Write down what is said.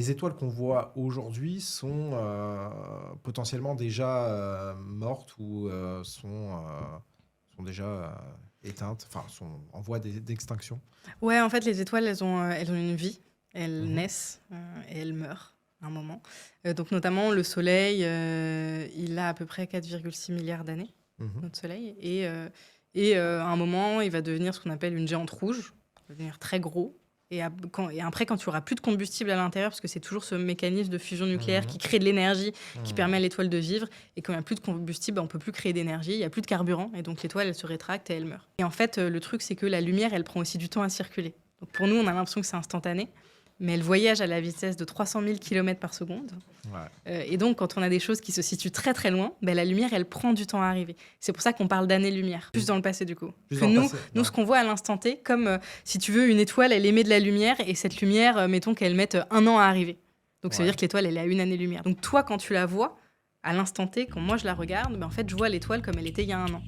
les étoiles qu'on voit aujourd'hui sont potentiellement déjà mortes ou sont déjà éteintes, enfin sont en voie d'extinction. Ouais, en fait, les étoiles, elles ont une vie. Elles Mhm. naissent et elles meurent à un moment. Donc, notamment, le Soleil, il a à peu près 4,6 milliards d'années, Mhm. notre Soleil. À un moment, il va devenir ce qu'on appelle une géante rouge. Il va devenir très gros. Et après, quand tu auras plus de combustible à l'intérieur, parce que c'est toujours ce mécanisme de fusion nucléaire qui Mhm. crée de l'énergie, qui permet à Mhm. l'étoile de vivre, et quand il n'y a plus de combustible, on ne peut plus créer d'énergie, il n'y a plus de carburant, et donc l'étoile, elle se rétracte et elle meurt. Et en fait, le truc, c'est que la lumière, elle prend aussi du temps à circuler. Donc pour nous, on a l'impression que c'est instantané, mais elle voyage à la vitesse de 300 000 km par seconde. Ouais. Et donc, quand on a des choses qui se situent très très loin, ben, la lumière, elle prend du temps à arriver. C'est pour ça qu'on parle d'années-lumière, plus dans le passé du coup. Plus Que dans le nous, passé. nous Ouais. ce qu'on voit à l'instant T, comme si tu veux, une étoile, elle émet de la lumière, et cette lumière, mettons qu'elle mette 1 an à arriver. Donc ça veut Ouais. dire que l'étoile, elle est à 1 année-lumière. Donc toi, quand tu la vois, à l'instant T, quand moi je la regarde, ben, en fait, je vois l'étoile comme elle était il y a 1 an.